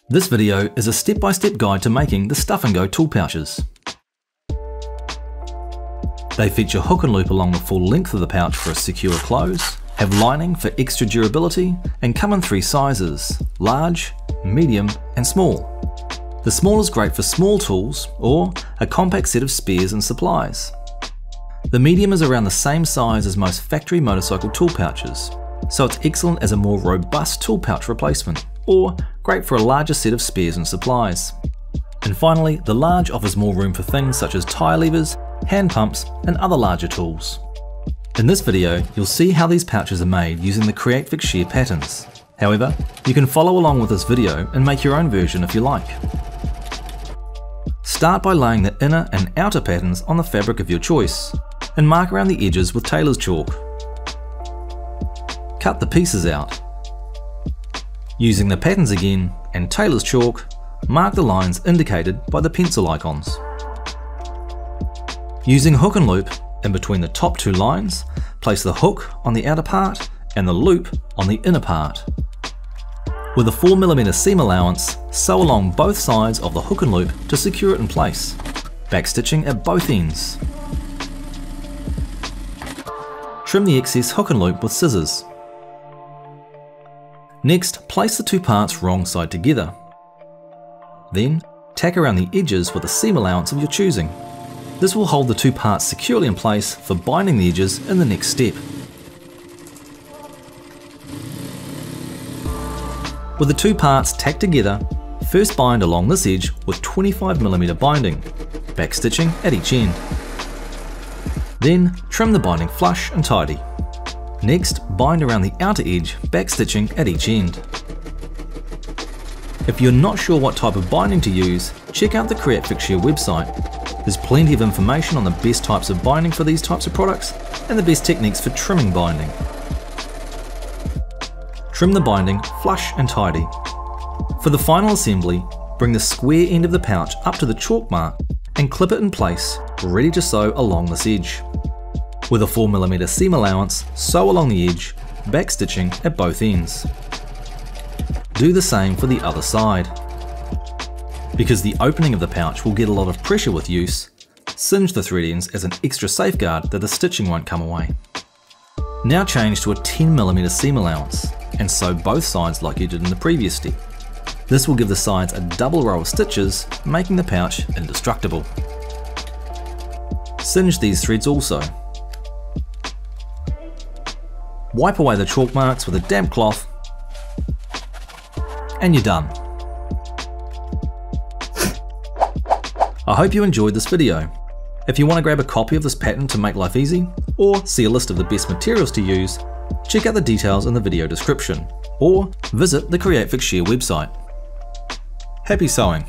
This video is a step-by-step guide to making the Stuff and Go tool pouches. They feature hook and loop along the full length of the pouch for a secure close, have lining for extra durability, and come in 3 sizes: large, medium, and small. The small is great for small tools or a compact set of spares and supplies. The medium is around the same size as most factory motorcycle tool pouches, so it's excellent as a more robust tool pouch replacement, or great for a larger set of spares and supplies. And finally, the large offers more room for things such as tyre levers, hand pumps, and other larger tools. In this video, you'll see how these pouches are made using the Create Fix Share patterns. However, you can follow along with this video and make your own version if you like. Start by laying the inner and outer patterns on the fabric of your choice, and mark around the edges with tailor's chalk. Cut the pieces out. Using the patterns again and tailor's chalk, mark the lines indicated by the pencil icons. Using hook and loop, in between the top 2 lines, place the hook on the outer part and the loop on the inner part. With a 4mm seam allowance, sew along both sides of the hook and loop to secure it in place, backstitching at both ends. Trim the excess hook and loop with scissors. Next, place the 2 parts wrong side together. Then, tack around the edges with a seam allowance of your choosing. This will hold the 2 parts securely in place for binding the edges in the next step. With the 2 parts tacked together, first bind along this edge with 25mm binding, backstitching at each end. Then trim the binding flush and tidy. Next, bind around the outer edge, backstitching at each end. If you're not sure what type of binding to use, check out the Create Fix Share website. There's plenty of information on the best types of binding for these types of products and the best techniques for trimming binding. Trim the binding flush and tidy. For the final assembly, bring the square end of the pouch up to the chalk mark and clip it in place, ready to sew along this edge. With a 4mm seam allowance, sew along the edge, backstitching at both ends. Do the same for the other side. Because the opening of the pouch will get a lot of pressure with use, singe the thread ends as an extra safeguard that the stitching won't come away. Now change to a 10mm seam allowance and sew both sides like you did in the previous step. This will give the sides a double row of stitches, making the pouch indestructible. Singe these threads also. Wipe away the chalk marks with a damp cloth, and you're done. I hope you enjoyed this video. If you want to grab a copy of this pattern to make life easy, or see a list of the best materials to use, check out the details in the video description, or visit the Create Fix Share website. Happy sewing!